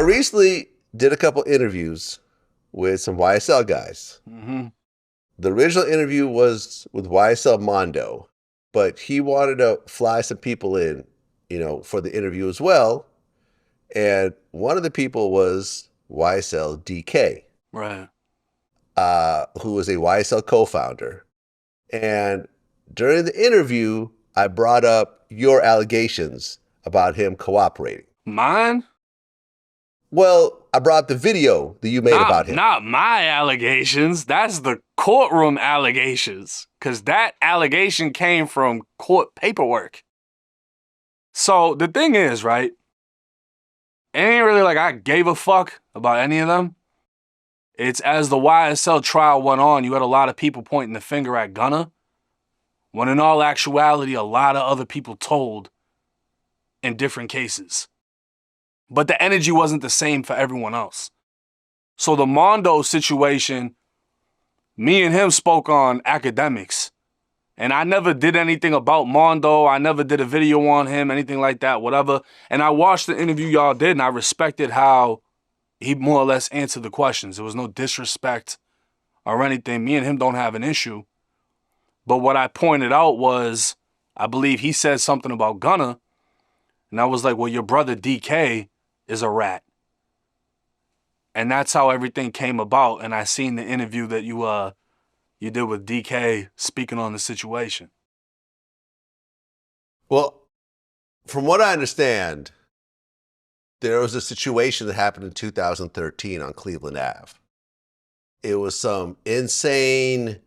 recently did a couple interviews with some YSL guys. Mm-hmm. The original interview was with YSL Mondo, but he wanted to fly some people in, for the interview as well. And one of the people was YSL DK. Right. Who was a YSL co-founder. And during the interview, I brought up your allegations about him cooperating. Mine? Well, I brought the video that you made about him. Not my allegations. That's the courtroom allegations. Because that allegation came from court paperwork. So the thing is, right? It ain't really like I gave a fuck about any of them. It's as the YSL trial went on, you had a lot of people pointing the finger at Gunna, when in all actuality, a lot of other people told in different cases. But the energy wasn't the same for everyone else. So the Mondo situation, me and him spoke on academics. And I never did anything about Mondo. I never did a video on him, anything like that, whatever. And I watched the interview y'all did, and I respected how he more or less answered the questions. There was no disrespect or anything. Me and him don't have an issue. But what I pointed out was, I believe he said something about Gunna. And I was like, well, your brother DK is a rat. And that's how everything came about. And I seen the interview that you did with DK speaking on the situation. Well, from what I understand, there was a situation that happened in 2013 on Cleveland Ave. It was some insane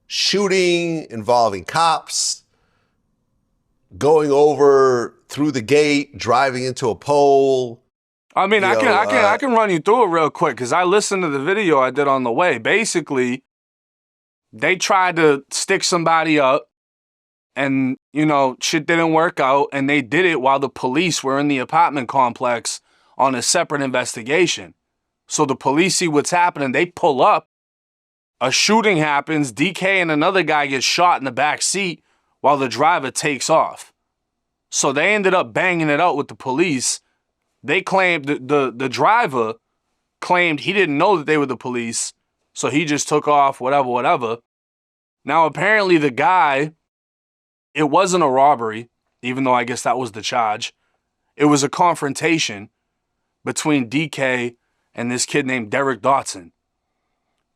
shooting involving cops going over through the gate, driving into a pole. I mean, I can run you through it real quick because I listened to the video I did on the way. Basically, they tried to stick somebody up and, shit didn't work out. And they did it while the police were in the apartment complex on a separate investigation. So the police see what's happening. They pull up. A shooting happens. DK and another guy get shot in the back seat while the driver takes off. So they ended up banging it out with the police. They claimed the driver claimed he didn't know that they were the police. So he just took off, whatever. Now, apparently the guy, it wasn't a robbery, even though I guess that was the charge. It was a confrontation between DK and this kid named Derek Dotson.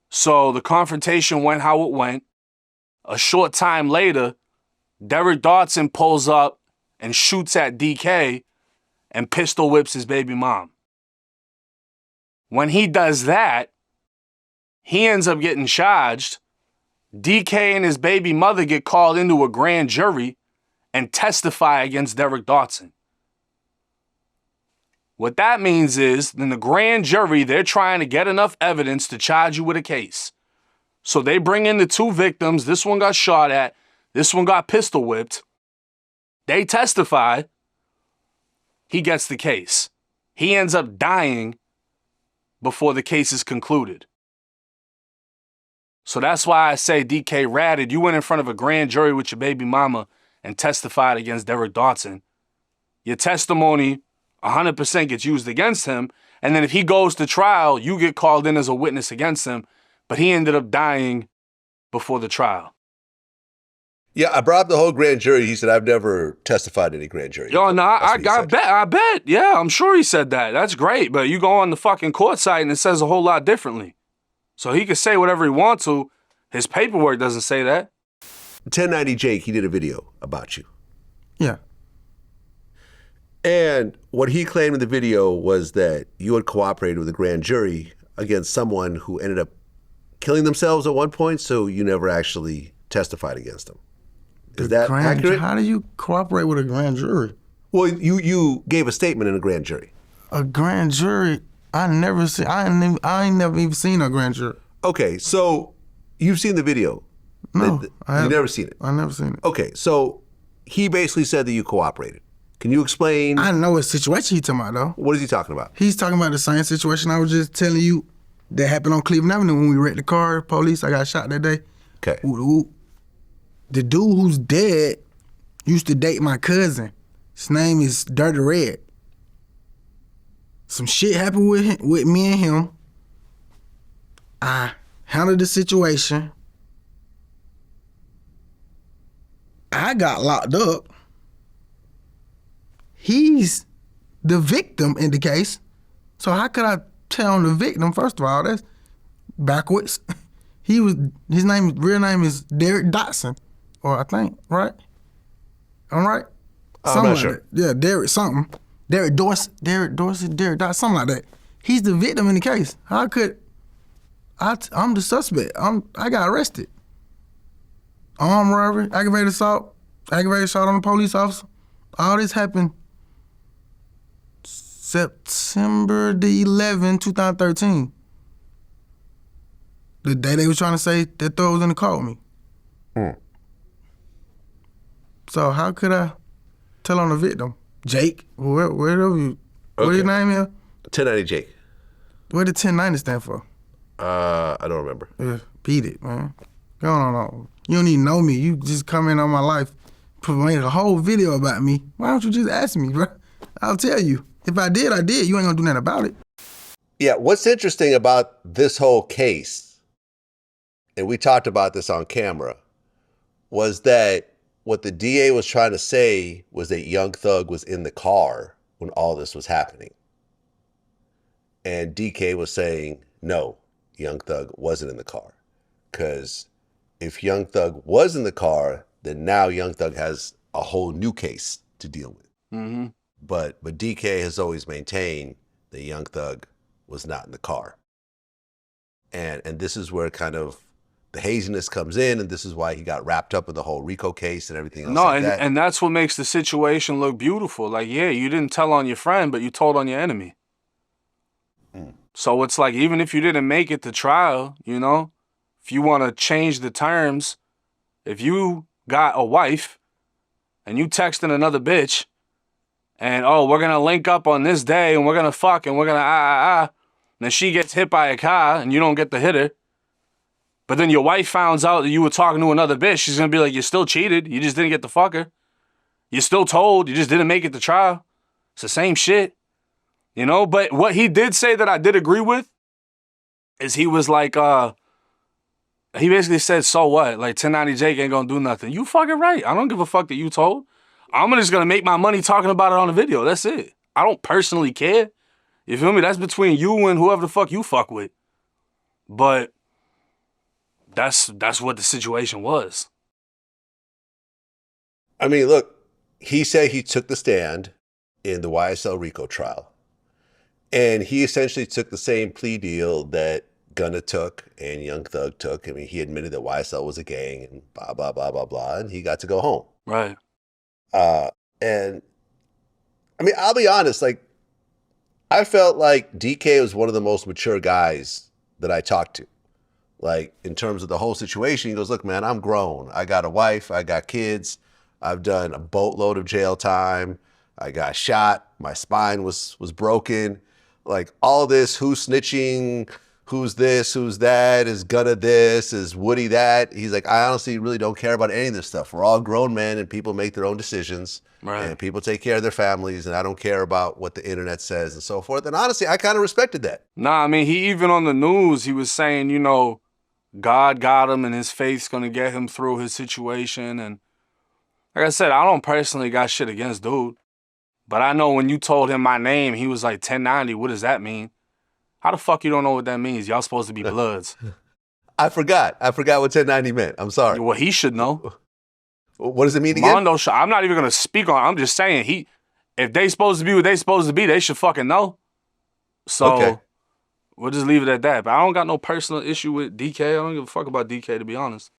So the confrontation went how it went. A short time later, Derek Dotson pulls up and shoots at DK and pistol whips his baby mom. When he does that, he ends up getting charged. DK and his baby mother get called into a grand jury and testify against Derek Dotson. What that means is, in the grand jury, they're trying to get enough evidence to charge you with a case. So they bring in the two victims. This one got shot at. This one got pistol whipped. They testify. He gets the case. He ends up dying before the case is concluded. So that's why I say DK ratted. You went in front of a grand jury with your baby mama and testified against Derek Dotson. Your testimony 100% gets used against him. And then if he goes to trial, you get called in as a witness against him. But he ended up dying before the trial. Yeah, I brought up the whole grand jury. He said, I've never testified in any grand jury. Yo, no, I bet. Yeah, I'm sure he said that. That's great. But you go on the fucking court site and it says a whole lot differently. So he can say whatever he wants to. His paperwork doesn't say that. 1090 Jake, he did a video about you. Yeah. And what he claimed in the video was that you had cooperated with the grand jury against someone who ended up killing themselves at one point, so you never actually testified against them. Is that accurate? How do you cooperate with a grand jury? Well, you gave a statement in a grand jury. A grand jury? I ain't never even seen a grand jury. Okay, so you've seen the video. No, you've never seen it. I've never seen it. Okay, so he basically said that you cooperated. Can you explain? I know what situation he's talking about, though. What is he talking about? He's talking about the same situation I was just telling you that happened on Cleveland Avenue when we wrecked the car. Police, I got shot that day. Okay. The dude who's dead used to date my cousin. His name is Dirty Red. some shit happened with me and him. I handled the situation. I got locked up. He's the victim in the case. So how could I tell him the victim? First of all, that's backwards. His real name is Derek Dotson, or I think, right? I'm right? I'm not sure. That. Yeah, Derek something. Derek Dotson, Derek Dotson, something like that. He's the victim in the case. How could I'm the suspect. I got arrested. Armed robbery, aggravated assault on the police officer. All this happened September the 11th, 2013. The day they was trying to say that thug was in the car with me. So how could I tell on the victim? Jake, whatever you, what your name is? 1090 Jake. What did 1090 stand for? I don't remember. Yeah, beat it, man. Go on. You don't even know me. You just come in on my life, made a whole video about me. Why don't you just ask me, bro? I'll tell you. If I did, I did. You ain't gonna do nothing about it. Yeah, what's interesting about this whole case, and we talked about this on camera, was that what the DA was trying to say was that Young Thug was in the car when all this was happening. And DK was saying, no, Young Thug wasn't in the car. Because if Young Thug was in the car, then now Young Thug has a whole new case to deal with. Mm-hmm. But DK has always maintained that Young Thug was not in the car. And this is where kind of the haziness comes in, and this is why he got wrapped up in the whole RICO case and everything else like that. And that's what makes the situation look beautiful. Like, yeah, you didn't tell on your friend, but you told on your enemy. So it's like, even if you didn't make it to trial, you know, if you want to change the terms, if you got a wife and you texting another bitch and, oh, we're going to link up on this day and we're going to fuck and we're going to and then she gets hit by a car and you don't get to hit her, but then your wife finds out that you were talking to another bitch, she's going to be like, you still cheated. You just didn't get to fuck her. You're still told. You just didn't make it to trial. It's the same shit. You know, but what he did say that I did agree with is he was like, he basically said, so what? Like, 1090 Jake ain't gonna do nothing. You fucking right. I don't give a fuck that you told. I'm just gonna make my money talking about it on the video. That's it. I don't personally care. You feel me? That's between you and whoever the fuck you fuck with. But that's what the situation was. I mean, look, he said he took the stand in the YSL RICO trial. And he essentially took the same plea deal that Gunna took and Young Thug took. I mean, he admitted that YSL was a gang and blah, blah, blah, blah, blah, and he got to go home. Right. And I mean, I'll be honest, like, I felt like DK was one of the most mature guys that I talked to. Like, in terms of the whole situation, he goes, look, man, I'm grown. I got a wife. I got kids. I've done a boatload of jail time. I got shot. My spine was broken. Like, all this, who's snitching, who's this, who's that, is Gunna this, is Woody that. He's like, I honestly really don't care about any of this stuff. We're all grown men and people make their own decisions. Right. And people take care of their families, and I don't care about what the internet says and so forth. And honestly, I kind of respected that. Nah, I mean, he even on the news, he was saying, you know, God got him and his faith's going to get him through his situation. And like I said, I don't personally got shit against dude. But I know when you told him my name, he was like, 1090, what does that mean? How the fuck you don't know what that means? Y'all supposed to be bloods. I forgot what 1090 meant. I'm sorry. Well, he should know. What does it mean again? Mondo, I'm not even going to speak on it. I'm just saying, if they supposed to be what they supposed to be, they should fucking know. So okay. We'll just leave it at that. But I don't got no personal issue with DK. I don't give a fuck about DK, to be honest.